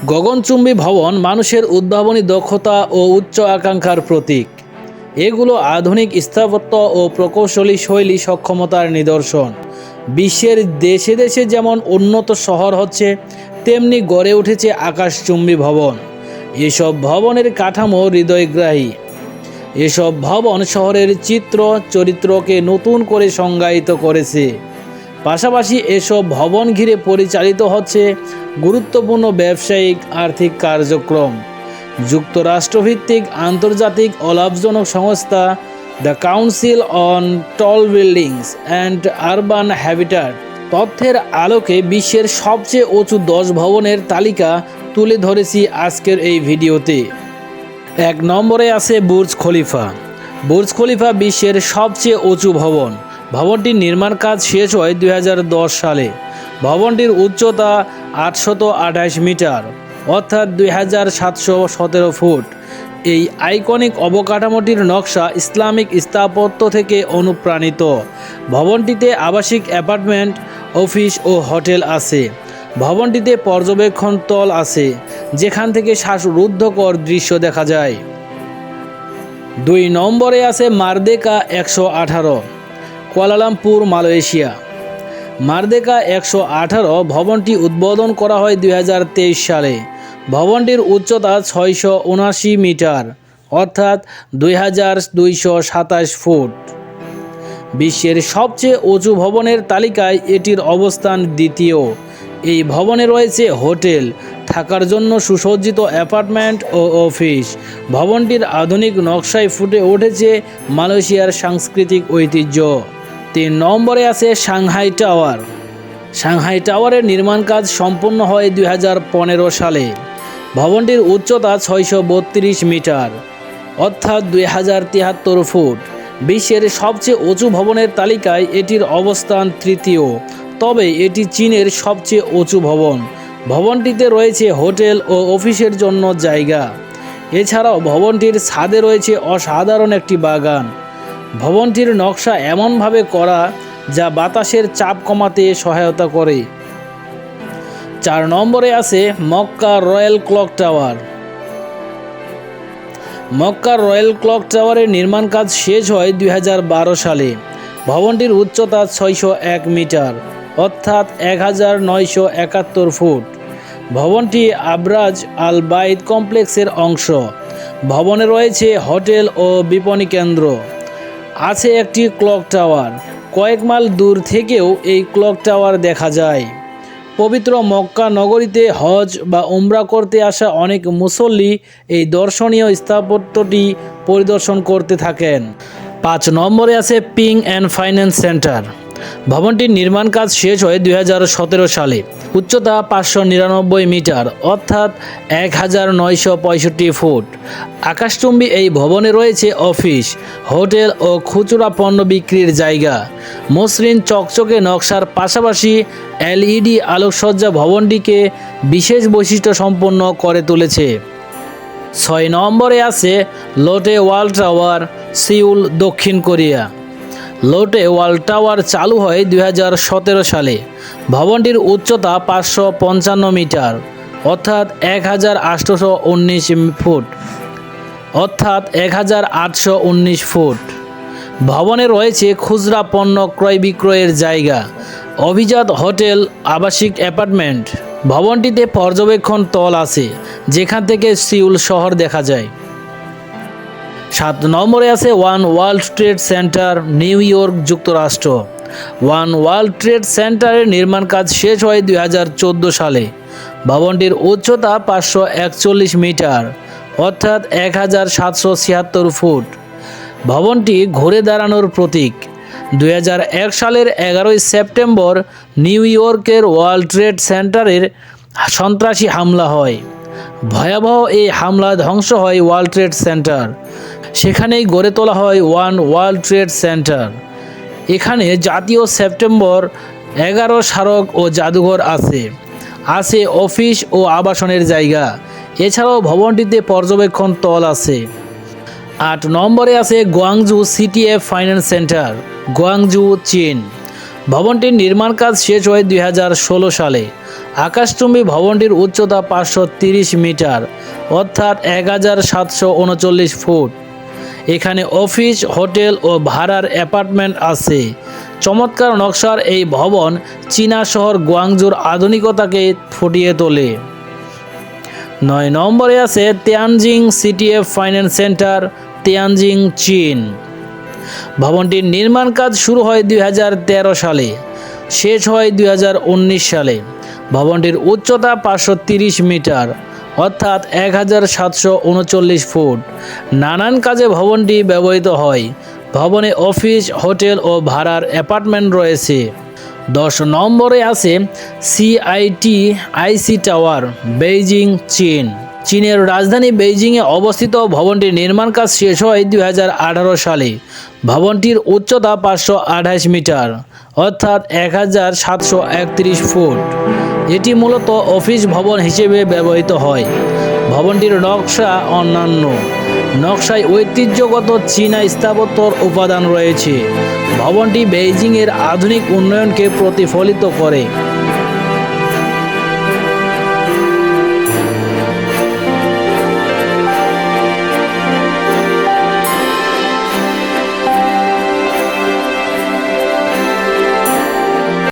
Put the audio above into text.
গগনচুম্বী ভবন মানুষের উদ্ভাবনী দক্ষতা ও উচ্চ আকাঙ্ক্ষার প্রতীক। এগুলো আধুনিক স্থাপত্য ও প্রকৌশলী শৈলী সক্ষমতার নিদর্শন। বিশ্বের দেশে দেশে যেমন উন্নত শহর হচ্ছে, তেমনি গড়ে উঠেছে আকাশচুম্বী ভবন। এসব ভবনের কাঠামো হৃদয়গ্রাহী। এসব ভবন শহরের চিত্র চরিত্রকে নতুন করে সংজ্ঞায়িত করেছে। পাশাপাশি এসব ভবন ঘিরে পরিচালিত হচ্ছে গুরুত্বপূর্ণ ব্যবসায়িক আর্থিক কার্যক্রম। যুক্তরাষ্ট্রভিত্তিক আন্তর্জাতিক অলাভজনক সংস্থা the council on tall buildings and urban habitat তথ্যের আলোকে বিশ্বের সবচেয়ে উঁচু 10 ভবনের তালিকা তুলে ধরেছি আজকের এই ভিডিওতে। 1 নম্বরে আছে বুর্জ খলিফা। বুর্জ খলিফা বিশ্বের সবচেয়ে উঁচু ভবন। ভবনটির নির্মাণ কাজ শেষ হয় 2010 সালে। ভবনটির উচ্চতা 828 মিটার, অর্থাৎ 2717 ফুট। এই আইকনিক অবকাঠামোটির নকশা ইসলামিক স্থাপত্য থেকে অনুপ্রাণিত। ভবনটিতে আবাসিক অ্যাপার্টমেন্ট, অফিস ও হোটেল আছে। ভবনটিতে পর্যবেক্ষণ তল আছে, যেখান থেকে শ্বাসরুদ্ধকর দৃশ্য দেখা যায়। 2 নম্বরে আছে মারদেকা 118, কুয়ালালামপুর, মালয়েশিয়া। মারদেকা 118 ভবনটি উদ্বোধন করা হয় 2023 সালে। ভবনটির উচ্চতা 679 মিটার, অর্থাৎ 2227 ফুট। বিশ্বের সবচেয়ে উঁচু ভবনের তালিকায় এটির অবস্থান দ্বিতীয়। এই ভবনে রয়েছে হোটেল, থাকার জন্য সুসজ্জিত অ্যাপার্টমেন্ট ও অফিস। ভবনটির আধুনিক নকশায় ফুটে উঠেছে মালয়েশিয়ার সাংস্কৃতিক ঐতিহ্য। 3 নম্বরে আছে সাংহাই টাওয়ার। সাংহাই টাওয়ারের নির্মাণ কাজ সম্পন্ন হয় 2015 সালে। ভবনটির উচ্চতা 632 মিটার, অর্থাৎ 2073 ফুট। বিশ্বের সবচেয়ে উঁচু ভবনের তালিকায় এটির অবস্থান তৃতীয়, তবে এটি চীনের সবচেয়ে উঁচু ভবন। ভবনটিতে রয়েছে হোটেল ও অফিসের জন্য জায়গা। এছাড়াও ভবনটির ছাদে রয়েছে অসাধারণ একটি বাগান। ভবনটির নকশা এমনভাবে করা যা বাতাসের চাপ কমাতে সহায়তা করে। 4 নম্বরে আছে Mecca royal clock tower. Mecca royal clock টাওয়ারের নির্মাণ কাজ শেষ হয় 2012 সালে। ভবনটির উচ্চতা 601 মিটার, অর্থাৎ 1971 ফুট। ভবনটি আবরাজ আল বাইত কমপ্লেক্সের অংশ। ভবনে রয়েছে হোটেল ও বিপণী কেন্দ্র। আছে একটি ক্লক টাওয়ার। কয়েক মাইল দূর থেকেও এই ক্লক টাওয়ার দেখা যায়। পবিত্র মক্কা নগরীতে হজ বা উমরা করতে আসা অনেক মুসল্লি এই দর্শনীয় স্থাপত্যটি পরিদর্শন করতে থাকেন। 5 নম্বরে আছে পিং অ্যান্ড ফাইন্যান্স সেন্টার। ভবনটির নির্মাণ কাজ শেষ হয় 2017 সালে। উচ্চতা 599 মিটার, অর্থাৎ 1965 ফুট। আকাশচুম্বী এই ভবনে রয়েছে অফিস, হোটেল ও খুচরা পণ্য বিক্রির জায়গা। মসৃণ চকচকে নকশার পাশাপাশি LED আলোকসজ্জা ভবনটিকে বিশেষ বৈশিষ্ট্য সম্পন্ন করে তুলেছে। 6 নম্বরে আছে লোটে ওয়াল টাওয়ার, সিউল, দক্ষিণ কোরিয়া। লোটে ওয়াল টাওয়ার চালু হয় 2017 সালে। ভবনটির উচ্চতা 555 মিটার, অর্থাৎ 1819 ফুট। ভবনে রয়েছে খুচরা পণ্য ক্রয় বিক্রয়ের জায়গা, অভিজাত হোটেল, আবাসিক অ্যাপার্টমেন্ট। ভবনটিতে পর্যবেক্ষণ তল আছে, যেখান থেকে সিউল শহর দেখা যায়। 7 নম্বরে আছে one world trade centre, new York, যুক্তরাষ্ট্র। ওয়ান ওয়ার্ল্ড ট্রেড সেন্টারের নির্মাণ কাজ শেষ হয় 2014 সালে। ভবনটির উচ্চতা 541 মিটার, অর্থাৎ 1776 ফুট। ভবনটি ঘুরে দাঁড়ানোর প্রতীক। 2001 সালের 11 সেপ্টেম্বর নিউ ইয়র্কের ওয়ার্ল্ড ট্রেড সেন্টারের সন্ত্রাসী হামলা হয়। ভয়াবহ এই হামলা ধ্বংস হয় ওয়ার্ল্ড ট্রেড সেন্টার। সেখানেই গড়ে তোলা হয় ওয়ান ওয়ার্ল্ড ট্রেড সেন্টার। এখানে জাতীয় সেপ্টেম্বর 11 স্মারক ও জাদুঘর আছে অফিস ও আবাসনের জায়গা। এছাড়াও ভবনটিতে পর্যবেক্ষণ তল আছে। 8 নম্বরে আছে Guangzhou CTF finance centre, Guangzhou, চীন। ভবনটির নির্মাণ কাজ শেষ হয় 2016 সালে। আকাশচুম্বী ভবনটির উচ্চতা 530 মিটার অর্থাৎ 1739 ফুট। এখানে অফিস, হোটেল ও ভাড়ার অ্যাপার্টমেন্ট আছে। চমৎকার নকশার এই ভবন চীনা শহর গুয়াংজুর আধুনিকতাকে ফুটিয়ে তোলে। 9 নম্বরে আছে তিয়ানজিং সিটিএফ ফাইন্যান্স সেন্টার, তিয়ানজিং, চীন। ভবনটির নির্মাণ কাজ শুরু হয় 2013 সালে, শেষ হয় 2019 সালে। ভবনটির উচ্চতা 530 মিটার অর্থাৎ 1739 ফুট। নানান কাজে ভবনটি ব্যবহৃত হয়। ভবনে অফিস, হোটেল ও ভাড়ার অ্যাপার্টমেন্ট রয়েছে। 10 নম্বরে আছে CITIC টাওয়ার, বেইজিং, চীন। চীনের রাজধানী বেইজিংয়ে অবস্থিত ভবনটির নির্মাণ কাজ শেষ হয় 2018 সালে। ভবনটির উচ্চতা 528 মিটার অর্থাৎ 1731 ফুট। এটি মূলত অফিস ভবন হিসেবে ব্যবহৃত হয়। ভবনটির নকশা অন্যান্য নকশায় ঐতিহ্যগত চীনা স্থাপত্যর উপাদান রয়েছে। ভবনটি বেইজিংয়ের আধুনিক উন্নয়নকে প্রতিফলিত করে।